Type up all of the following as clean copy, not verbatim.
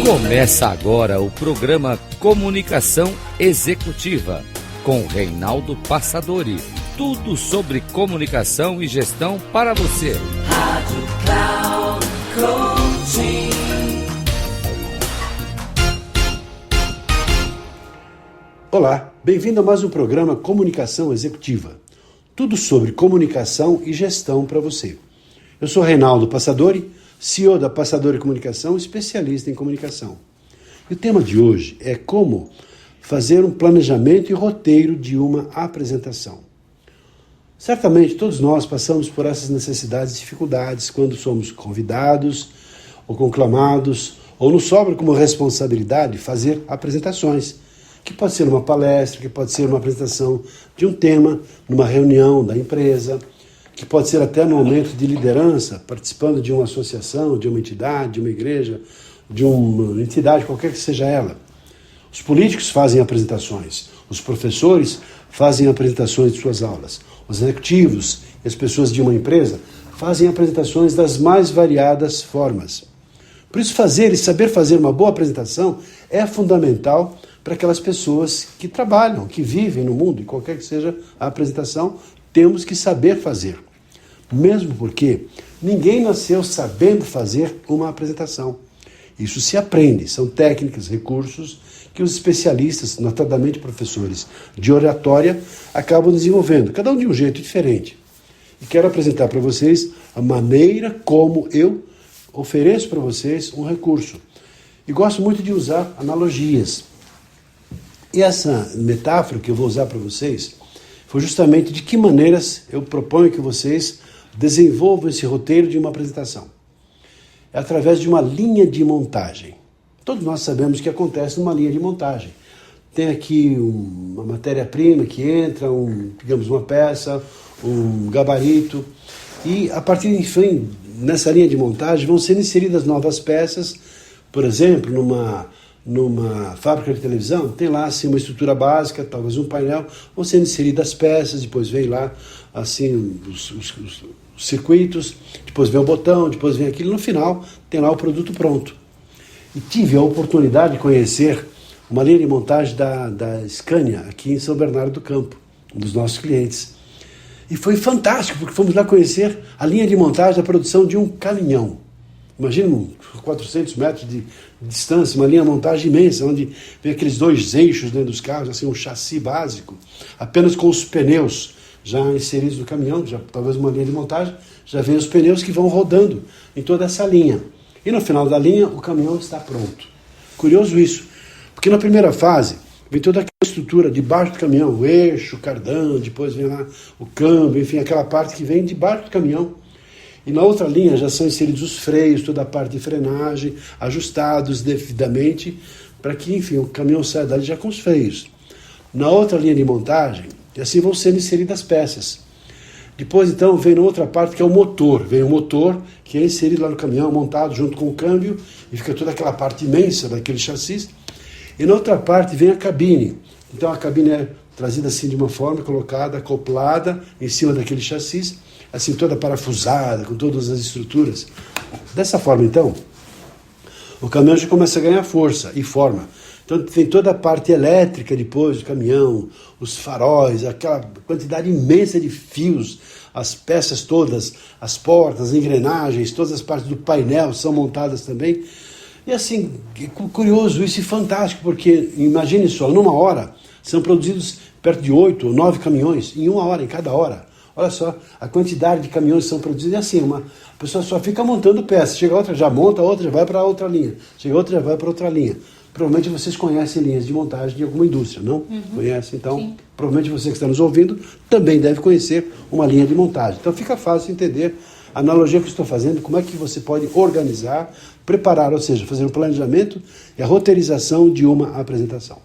Começa agora o programa Comunicação Executiva, com Reinaldo Passadori. Tudo sobre comunicação e gestão para você. Rádio Cloud Coaching. Olá, bem-vindo a mais um programa Comunicação Executiva. Tudo sobre comunicação e gestão para você. Eu sou Reinaldo Passadori, CEO da Passadori Comunicação, especialista em comunicação. E o tema de hoje é como fazer um planejamento e roteiro de uma apresentação. Certamente todos nós passamos por essas necessidades e dificuldades quando somos convidados ou conclamados ou nos sobra como responsabilidade fazer apresentações, que pode ser uma palestra, que pode ser uma apresentação de um tema numa reunião da empresa, que pode ser até no momento de liderança, participando de uma associação, de uma entidade, de uma igreja, de uma entidade, qualquer que seja ela. Os políticos fazem apresentações, os professores fazem apresentações de suas aulas, os executivos e as pessoas de uma empresa fazem apresentações das mais variadas formas. Por isso, fazer e saber fazer uma boa apresentação é fundamental para aquelas pessoas que trabalham, que vivem no mundo, e qualquer que seja a apresentação, temos que saber fazer. Mesmo porque ninguém nasceu sabendo fazer uma apresentação. Isso se aprende, são técnicas, recursos que os especialistas, notadamente professores de oratória, acabam desenvolvendo, cada um de um jeito diferente. E quero apresentar para vocês a maneira como eu ofereço para vocês um recurso. E gosto muito de usar analogias. E essa metáfora que eu vou usar para vocês foi justamente de que maneiras eu proponho que vocês desenvolvam esse roteiro de uma apresentação. É através de uma linha de montagem. Todos nós sabemos o que acontece numa linha de montagem. Tem aqui uma matéria-prima que entra, digamos, uma peça, um gabarito, e a partir, enfim, nessa linha de montagem vão ser inseridas novas peças. Por exemplo, numa fábrica de televisão, tem lá assim uma estrutura básica, talvez um painel, vão sendo inseridas peças, depois vem lá assim os circuitos, depois vem o botão, depois vem aquilo, no final tem lá o produto pronto. E tive a oportunidade de conhecer uma linha de montagem da Scania, aqui em São Bernardo do Campo, um dos nossos clientes. E foi fantástico, porque fomos lá conhecer a linha de montagem da produção de um caminhão. Imagina 400 metros de distância, uma linha de montagem imensa, onde vem aqueles dois eixos dentro dos carros, assim, um chassi básico, apenas com os pneus já inseridos no caminhão, já, talvez uma linha de montagem, já vem os pneus que vão rodando em toda essa linha. E no final da linha, o caminhão está pronto. Curioso isso, porque na primeira fase, vem toda aquela estrutura debaixo do caminhão, o eixo, o cardão, depois vem lá o câmbio, enfim, aquela parte que vem debaixo do caminhão. E na outra linha já são inseridos os freios, toda a parte de frenagem, ajustados devidamente, para que, enfim, o caminhão saia dali já com os freios. Na outra linha de montagem, e assim vão sendo inseridas peças. Depois, então, vem na outra parte que é o motor. Vem o motor, que é inserido lá no caminhão, montado junto com o câmbio, e fica toda aquela parte imensa daquele chassi. E na outra parte vem a cabine. Então a cabine é trazida assim de uma forma, colocada, acoplada em cima daquele chassi, assim toda parafusada, com todas as estruturas. Dessa forma, então, o caminhão já começa a ganhar força e forma. Então tem toda a parte elétrica depois do caminhão, os faróis, aquela quantidade imensa de fios, as peças todas, as portas, as engrenagens, todas as partes do painel são montadas também. E assim, curioso isso e fantástico, porque imagine só, numa hora são produzidos perto de 8 ou 9 caminhões, em uma hora, em cada hora. Olha só, a quantidade de caminhões que são produzidos é assim, a pessoa só fica montando peças, chega outra, já monta outra, já vai para outra linha, chega outra, já vai para outra linha. Provavelmente vocês conhecem linhas de montagem de alguma indústria, não? Conhecem? Então, sim. Provavelmente você que está nos ouvindo também deve conhecer uma linha de montagem. Então fica fácil entender a analogia que eu estou fazendo, como é que você pode organizar, preparar, ou seja, fazer um planejamento e a roteirização de uma apresentação.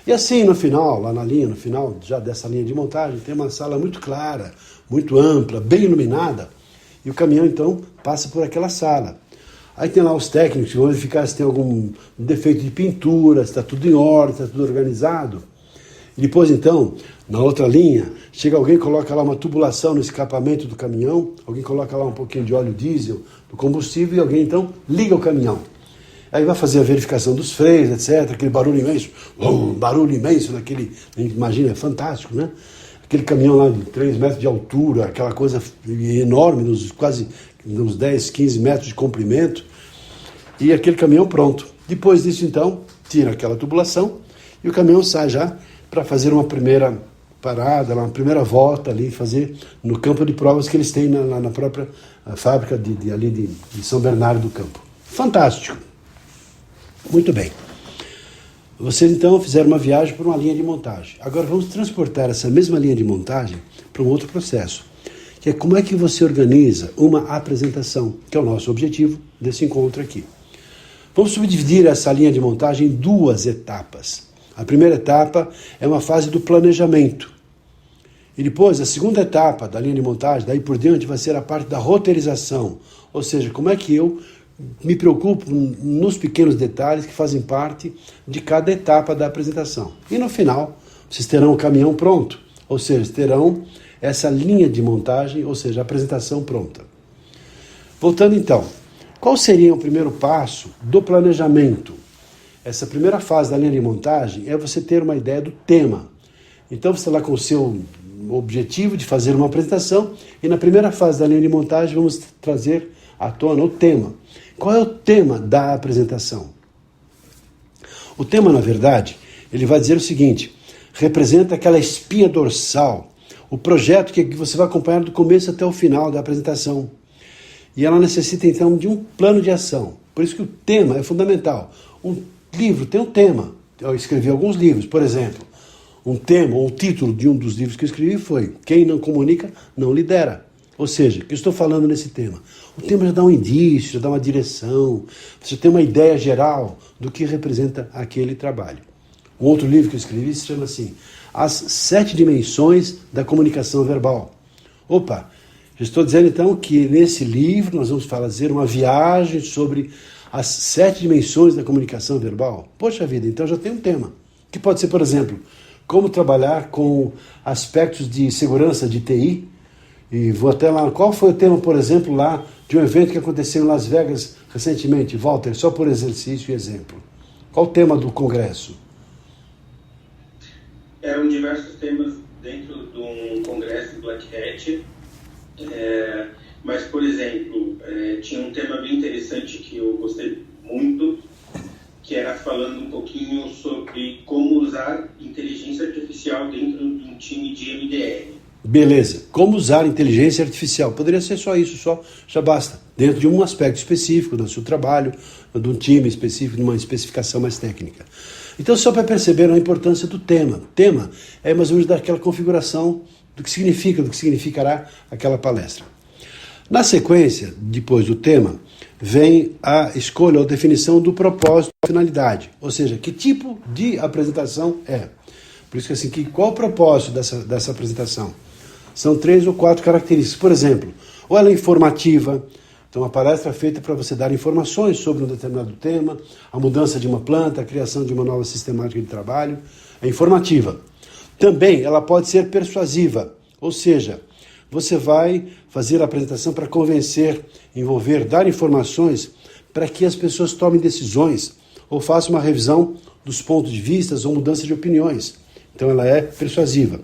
E assim, no final, lá na linha, no final já dessa linha de montagem, tem uma sala muito clara, muito ampla, bem iluminada, e o caminhão, então, passa por aquela sala. Aí tem lá os técnicos que vão verificar se tem algum defeito de pintura, se está tudo em ordem, se está tudo organizado. E depois, então, na outra linha, chega alguém, coloca lá uma tubulação no escapamento do caminhão, alguém coloca lá um pouquinho de óleo diesel, do combustível, e alguém, então, liga o caminhão. Aí vai fazer a verificação dos freios, etc. Aquele barulho imenso, barulho imenso naquele, imagina, é fantástico, né? Aquele caminhão lá de 3 metros de altura, aquela coisa enorme, quase uns 10, 15 metros de comprimento, e aquele caminhão pronto. Depois disso, então, tira aquela tubulação e o caminhão sai já para fazer uma primeira parada, uma primeira volta ali, fazer no campo de provas que eles têm na própria fábrica de São Bernardo do Campo. Fantástico. Muito bem. Vocês então fizeram uma viagem por uma linha de montagem. Agora vamos transportar essa mesma linha de montagem para um outro processo, que é como é que você organiza uma apresentação, que é o nosso objetivo desse encontro aqui. Vamos subdividir essa linha de montagem em 2 etapas. A primeira etapa é uma fase do planejamento. E depois, a segunda etapa da linha de montagem, daí por diante, vai ser a parte da roteirização. Ou seja, como é que eu me preocupo nos pequenos detalhes que fazem parte de cada etapa da apresentação. E no final, vocês terão o caminhão pronto. Ou seja, terão essa linha de montagem, ou seja, a apresentação pronta. Voltando então, qual seria o primeiro passo do planejamento? Essa primeira fase da linha de montagem é você ter uma ideia do tema. Então você está lá com o seu objetivo de fazer uma apresentação e na primeira fase da linha de montagem vamos trazer à tona o tema. Qual é o tema da apresentação? O tema, na verdade, ele vai dizer o seguinte: representa aquela espinha dorsal, o projeto que você vai acompanhar do começo até o final da apresentação. E ela necessita, então, de um plano de ação. Por isso que o tema é fundamental. Um livro tem um tema. Eu escrevi alguns livros, por exemplo. Um tema, ou o título de um dos livros que eu escrevi foi Quem não comunica, não lidera. Ou seja, o que eu estou falando nesse tema? O tema já dá um indício, já dá uma direção, você tem uma ideia geral do que representa aquele trabalho. Um outro livro que eu escrevi se chama assim, As 7 Dimensões da Comunicação Verbal. Opa, já estou dizendo então que nesse livro nós vamos fazer uma viagem sobre as 7 dimensões da comunicação verbal. Poxa vida, então já tem um tema. Que pode ser, por exemplo, como trabalhar com aspectos de segurança de TI. E vou até lá. Qual foi o tema, por exemplo, lá de um evento que aconteceu em Las Vegas recentemente? Walter, só por exercício e exemplo. Qual o tema do congresso? Eram diversos temas dentro de um congresso Black Hat. Mas, por exemplo, tinha um tema bem interessante que eu gostei muito, que era falando um pouquinho sobre como usar inteligência artificial dentro de um time de MDR. Beleza. Como usar inteligência artificial? Poderia ser só isso, já basta. Dentro de um aspecto específico do seu trabalho, de um time específico, de uma especificação mais técnica. Então, só para perceber a importância do tema. O tema é mais ou menos daquela configuração do que significará aquela palestra. Na sequência, depois do tema, vem a escolha ou definição do propósito e finalidade. Ou seja, que tipo de apresentação é. Por isso que assim, qual o propósito dessa apresentação? São 3 ou 4 características. Por exemplo, ou ela é informativa, então a palestra é feita para você dar informações sobre um determinado tema, a mudança de uma planta, a criação de uma nova sistemática de trabalho, é informativa. Também ela pode ser persuasiva, ou seja, você vai fazer a apresentação para convencer, envolver, dar informações para que as pessoas tomem decisões ou façam uma revisão dos pontos de vista ou mudança de opiniões. Então ela é persuasiva.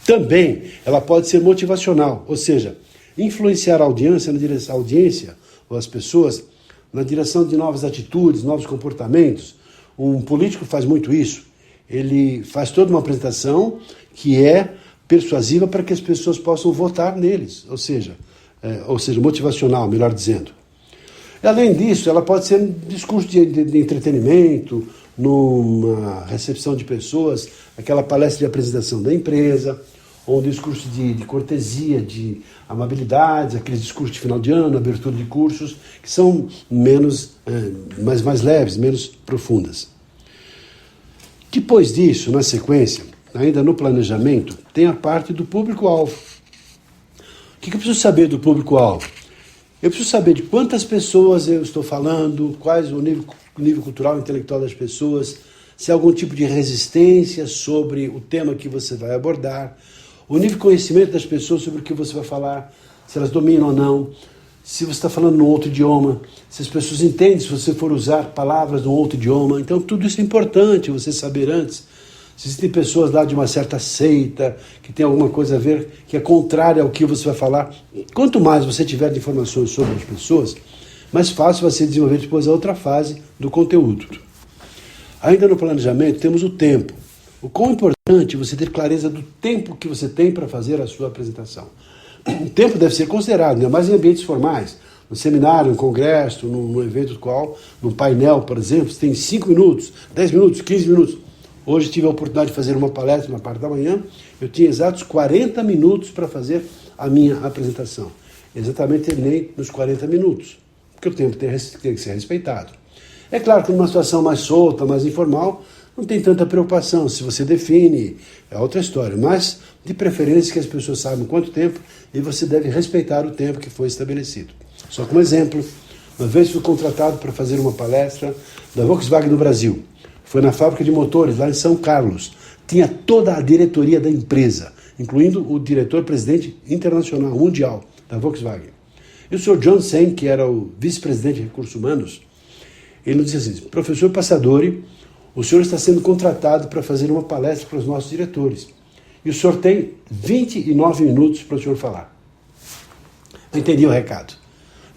Também ela pode ser motivacional, ou seja, influenciar a audiência ou as pessoas na direção de novas atitudes, novos comportamentos. Um político faz muito isso. Ele faz toda uma apresentação que é persuasiva para que as pessoas possam votar neles, ou seja, motivacional, melhor dizendo. Além disso, ela pode ser um discurso de entretenimento, numa recepção de pessoas, aquela palestra de apresentação da empresa, ou um discurso de cortesia, de amabilidade, aqueles discursos de final de ano, abertura de cursos, que são mais leves, menos profundas. Depois disso, na sequência, ainda no planejamento, tem a parte do público-alvo. O que eu preciso saber do público-alvo? Eu preciso saber de quantas pessoas eu estou falando, quais o nível cultural e intelectual das pessoas, se há algum tipo de resistência sobre o tema que você vai abordar, o nível de conhecimento das pessoas sobre o que você vai falar, se elas dominam ou não, se você está falando num outro idioma, se as pessoas entendem se você for usar palavras num outro idioma. Então tudo isso é importante você saber antes. Se existem pessoas lá de uma certa seita, que tem alguma coisa a ver, que é contrária ao que você vai falar. Quanto mais você tiver de informações sobre as pessoas, mais fácil vai ser desenvolver depois a outra fase do conteúdo. Ainda no planejamento temos o tempo. O quão importante você ter clareza do tempo que você tem para fazer a sua apresentação. O tempo deve ser considerado, ainda mais em ambientes formais, no seminário, no congresso, num evento qual, num painel, por exemplo, você tem 5 minutos, 10 minutos, 15 minutos. Hoje tive a oportunidade de fazer uma palestra na parte da manhã, eu tinha exatos 40 minutos para fazer a minha apresentação. Exatamente terminei nos 40 minutos, porque o tempo tem que ser respeitado. É claro que numa situação mais solta, mais informal, não tem tanta preocupação. Se você define, é outra história. Mas, de preferência, que as pessoas saibam quanto tempo e você deve respeitar o tempo que foi estabelecido. Só como exemplo, uma vez fui contratado para fazer uma palestra da Volkswagen no Brasil. Foi na fábrica de motores, lá em São Carlos. Tinha toda a diretoria da empresa, incluindo o diretor-presidente internacional, mundial, da Volkswagen. E o Sr. John Sen, que era o vice-presidente de recursos humanos, ele nos disse assim: professor Passadori, o senhor está sendo contratado para fazer uma palestra para os nossos diretores. E o senhor tem 29 minutos para o senhor falar. Eu entendi o recado.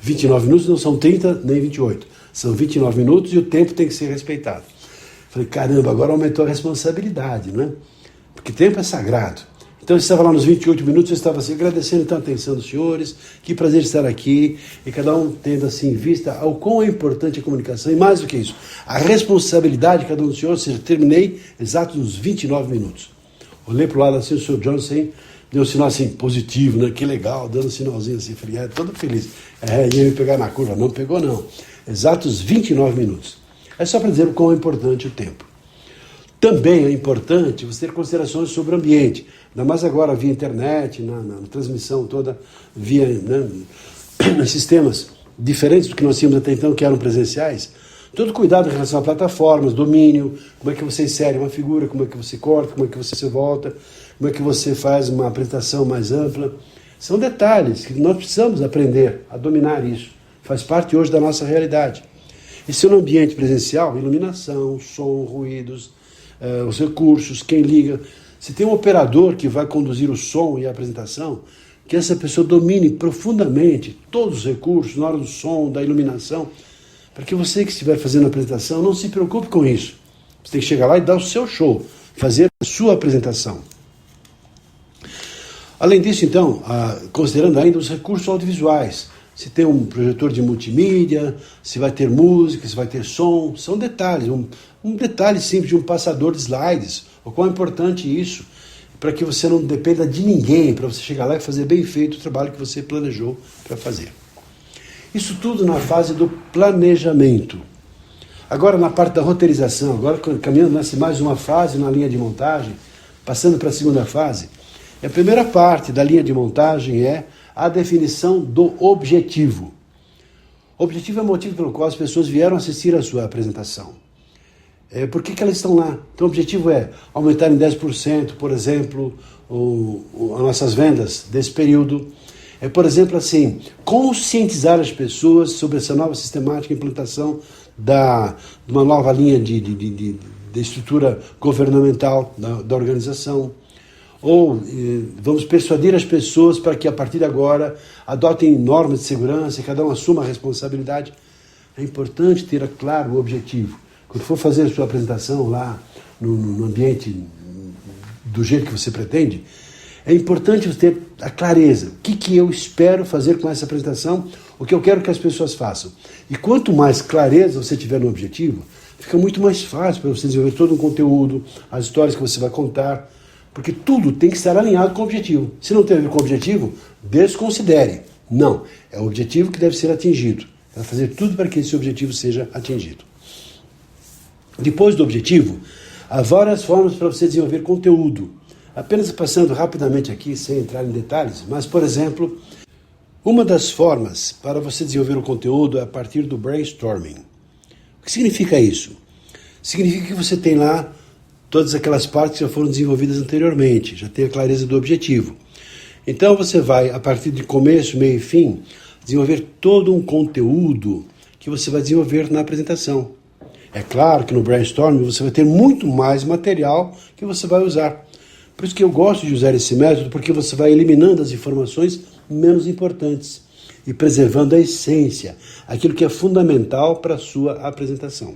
29 minutos não são 30 nem 28. São 29 minutos e o tempo tem que ser respeitado. Falei, caramba, agora aumentou a responsabilidade, não é? Porque tempo é sagrado. Então eu estava lá nos 28 minutos, eu estava assim, agradecendo então a atenção dos senhores, que prazer estar aqui, e cada um tendo assim em vista ao quão é importante a comunicação, e mais do que isso, a responsabilidade de cada um dos senhores. Ou seja, terminei exatos nos 29 minutos. Olhei para o lado assim, o Sr. Johnson deu um sinal assim, positivo, né? Que legal, dando um sinalzinho assim, falei, todo feliz. Ia me pegar na curva, não pegou não. Exatos 29 minutos. É só para dizer o quão é importante o tempo. Também é importante você ter considerações sobre o ambiente, ainda mais agora via internet, na transmissão toda, via sistemas diferentes do que nós tínhamos até então, que eram presenciais. Todo cuidado em relação a plataformas, domínio, como é que você insere uma figura, como é que você corta, como é que você volta, como é que você faz uma apresentação mais ampla. São detalhes que nós precisamos aprender a dominar isso. Faz parte hoje da nossa realidade. E se no ambiente presencial, iluminação, som, ruídos, os recursos, quem liga. Se tem um operador que vai conduzir o som e a apresentação, que essa pessoa domine profundamente todos os recursos, na hora do som, da iluminação, para que você que estiver fazendo a apresentação não se preocupe com isso. Você tem que chegar lá e dar o seu show, fazer a sua apresentação. Além disso, então, considerando ainda os recursos audiovisuais, se tem um projetor de multimídia, se vai ter música, se vai ter som, são detalhes. Um detalhe simples de um passador de slides, o quão é importante isso, para que você não dependa de ninguém, para você chegar lá e fazer bem feito o trabalho que você planejou para fazer. Isso tudo na fase do planejamento. Agora na parte da roteirização, agora caminhando nessa mais uma fase na linha de montagem, passando para a segunda fase, a primeira parte da linha de montagem é a definição do objetivo. O objetivo é o motivo pelo qual as pessoas vieram assistir a sua apresentação. Por que elas estão lá? Então o objetivo é aumentar em 10%, por exemplo, as nossas vendas desse período. Por exemplo, assim, conscientizar as pessoas sobre essa nova sistemática implantação de uma nova linha de estrutura governamental da organização. Ou vamos persuadir as pessoas para que a partir de agora adotem normas de segurança e cada um assuma a responsabilidade. É importante ter claro o objetivo. Quando for fazer a sua apresentação lá no ambiente do jeito que você pretende, é importante você ter a clareza. O que eu espero fazer com essa apresentação, o que eu quero que as pessoas façam. E quanto mais clareza você tiver no objetivo, fica muito mais fácil para você desenvolver todo um conteúdo, as histórias que você vai contar, porque tudo tem que estar alinhado com o objetivo. Se não tem a ver com o objetivo, desconsidere. Não, é o objetivo que deve ser atingido. É fazer tudo para que esse objetivo seja atingido. Depois do objetivo, há várias formas para você desenvolver conteúdo. Apenas passando rapidamente aqui, sem entrar em detalhes, mas, por exemplo, uma das formas para você desenvolver o conteúdo é a partir do brainstorming. O que significa isso? Significa que você tem lá todas aquelas partes que já foram desenvolvidas anteriormente, já tem a clareza do objetivo. Então você vai, a partir de começo, meio e fim, desenvolver todo um conteúdo que você vai desenvolver na apresentação. É claro que no brainstorming você vai ter muito mais material que você vai usar. Por isso que eu gosto de usar esse método, porque você vai eliminando as informações menos importantes e preservando a essência, aquilo que é fundamental para a sua apresentação.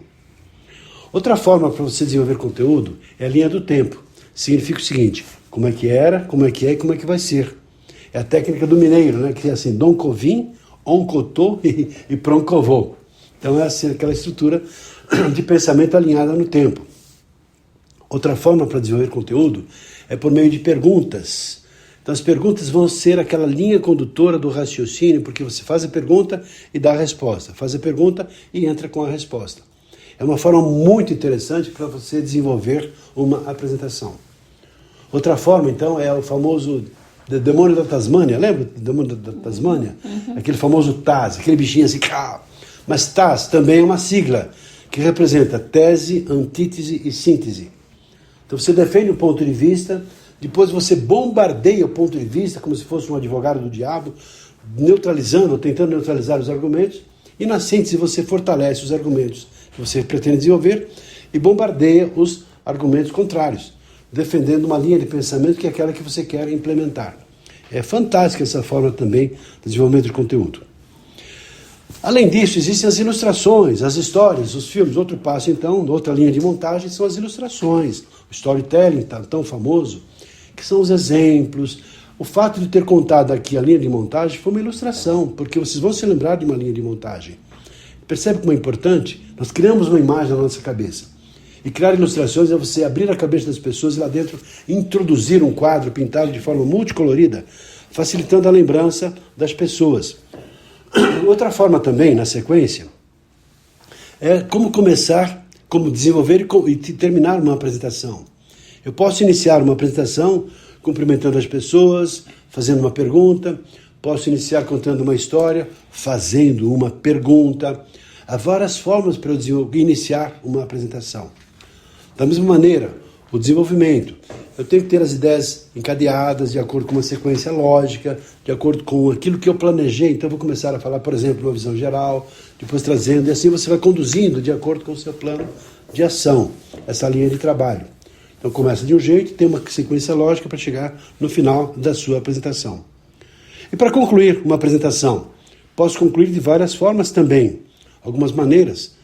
Outra forma para você desenvolver conteúdo é a linha do tempo. Significa o seguinte: como é que era, como é que é e como é que vai ser. É a técnica do mineiro, né? Que é assim: Dom Covim, On Cotô e Proncovô. Então é assim, aquela estrutura de pensamento alinhada no tempo. Outra forma para desenvolver conteúdo é por meio de perguntas. Então as perguntas vão ser aquela linha condutora do raciocínio, porque você faz a pergunta e dá a resposta, faz a pergunta e entra com a resposta. É uma forma muito interessante para você desenvolver uma apresentação. Outra forma, então, é o famoso demônio da Tasmânia. Lembra do demônio da Tasmânia? Aquele famoso TAS, aquele bichinho assim. Mas TAS também é uma sigla que representa tese, antítese e síntese. Então você defende um ponto de vista, depois você bombardeia o ponto de vista como se fosse um advogado do diabo, neutralizando, tentando neutralizar os argumentos, e na síntese você fortalece os argumentos que você pretende desenvolver e bombardeia os argumentos contrários, defendendo uma linha de pensamento que é aquela que você quer implementar. É fantástica essa forma também de desenvolvimento de conteúdo. Além disso, existem as ilustrações, as histórias, os filmes. Outro passo, então, outra linha de montagem são as ilustrações. O storytelling tão famoso, que são os exemplos. O fato de ter contado aqui a linha de montagem foi uma ilustração, porque vocês vão se lembrar de uma linha de montagem. Percebe como é importante? Nós criamos uma imagem na nossa cabeça. E criar ilustrações é você abrir a cabeça das pessoas e lá dentro introduzir um quadro pintado de forma multicolorida, facilitando a lembrança das pessoas. Outra forma também, na sequência, é como começar, como desenvolver e terminar uma apresentação. Eu posso iniciar uma apresentação cumprimentando as pessoas, fazendo uma pergunta, posso iniciar contando uma história, fazendo uma pergunta. Há várias formas para eu iniciar uma apresentação. Da mesma maneira, o desenvolvimento. Eu tenho que ter as ideias encadeadas de acordo com uma sequência lógica, de acordo com aquilo que eu planejei. Então, eu vou começar a falar, por exemplo, uma visão geral, depois trazendo, e assim você vai conduzindo de acordo com o seu plano de ação, essa linha de trabalho. Então, começa de um jeito, tem uma sequência lógica para chegar no final da sua apresentação. E para concluir uma apresentação, posso concluir de várias formas também. Algumas maneiras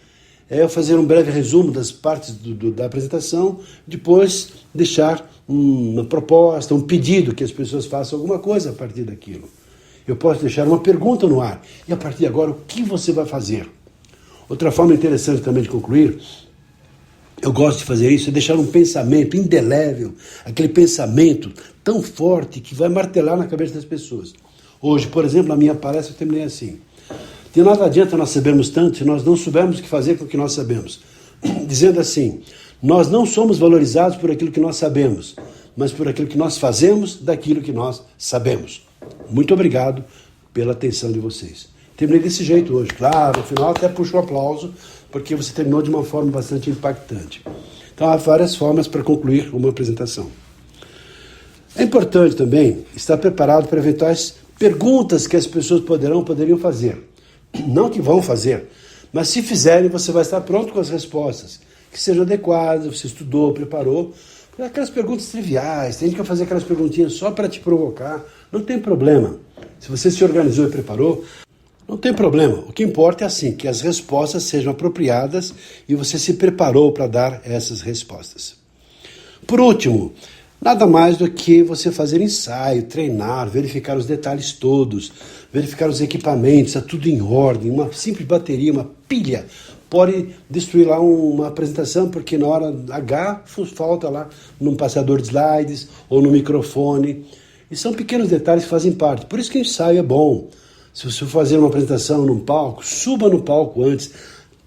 é eu fazer um breve resumo das partes da apresentação, depois deixar uma proposta, um pedido que as pessoas façam alguma coisa a partir daquilo. Eu posso deixar uma pergunta no ar, e a partir de agora, o que você vai fazer? Outra forma interessante também de concluir, eu gosto de fazer isso, é deixar um pensamento indelével, aquele pensamento tão forte que vai martelar na cabeça das pessoas. Hoje, por exemplo, na minha palestra eu terminei assim: de nada adianta nós sabermos tanto se nós não soubermos o que fazer com o que nós sabemos. Dizendo assim, nós não somos valorizados por aquilo que nós sabemos, mas por aquilo que nós fazemos daquilo que nós sabemos. Muito obrigado pela atenção de vocês. Terminei desse jeito hoje. Claro, no final até puxo um aplauso, porque você terminou de uma forma bastante impactante. Então há várias formas para concluir uma apresentação. É importante também estar preparado para eventuais perguntas que as pessoas poderiam fazer. Não que vão fazer, mas se fizerem, você vai estar pronto com as respostas, que sejam adequadas, você estudou, preparou. Aquelas perguntas triviais, tem gente que vai fazer aquelas perguntinhas só para te provocar, não tem problema. Se você se organizou e preparou, não tem problema. O que importa é assim, que as respostas sejam apropriadas e você se preparou para dar essas respostas. Por último, nada mais do que você fazer ensaio, treinar, verificar os detalhes todos, verificar os equipamentos, está tudo em ordem. Uma simples bateria, uma pilha, pode destruir lá uma apresentação, porque na hora H falta lá num passador de slides ou no microfone. E são pequenos detalhes que fazem parte. Por isso que o ensaio é bom. Se você for fazer uma apresentação num palco, suba no palco antes,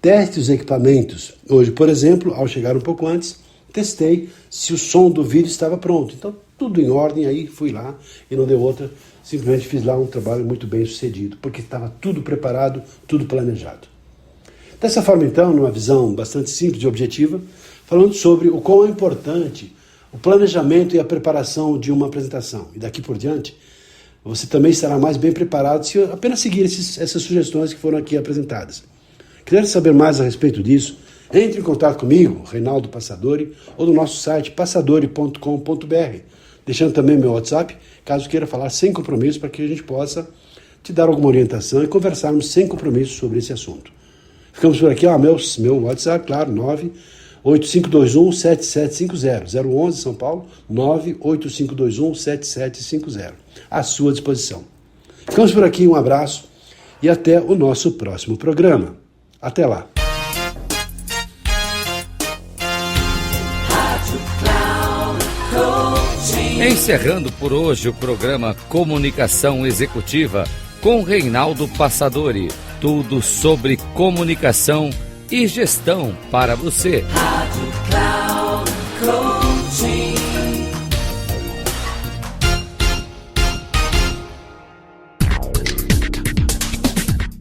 teste os equipamentos. Hoje, por exemplo, ao chegar um pouco antes, testei se o som do vídeo estava pronto. Então, tudo em ordem, aí fui lá e não deu outra. Simplesmente fiz lá um trabalho muito bem sucedido, porque estava tudo preparado, tudo planejado. Dessa forma, então, numa visão bastante simples e objetiva, falando sobre o quão é importante o planejamento e a preparação de uma apresentação. E daqui por diante, Você também estará mais bem preparado se apenas seguir essas sugestões que foram aqui apresentadas. Quer saber mais a respeito disso? Entre em contato comigo, Reinaldo Passadori, ou no nosso site passadori.com.br, deixando também meu WhatsApp, caso queira falar sem compromisso, para que a gente possa te dar alguma orientação e conversarmos sem compromisso sobre esse assunto. Ficamos por aqui, meu WhatsApp, claro, 98521-7750, 011 São Paulo, 98521-7750, à sua disposição. Ficamos por aqui, um abraço e até o nosso próximo programa. Até lá. Encerrando por hoje o programa Comunicação Executiva com Reinaldo Passadori. Tudo sobre comunicação e gestão para você. Rádio Cloud Coaching.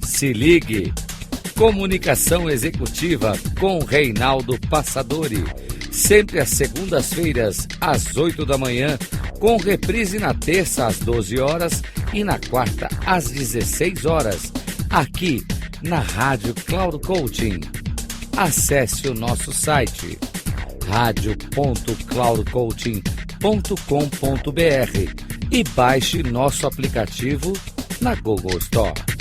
Se ligue. Comunicação Executiva com Reinaldo Passadori. Sempre às segundas-feiras, às 8 da manhã, com reprise na terça às 12 horas e na quarta às 16 horas, aqui na Rádio Cloud Coaching. Acesse o nosso site radio.cloudcoaching.com.br e baixe nosso aplicativo na Google Store.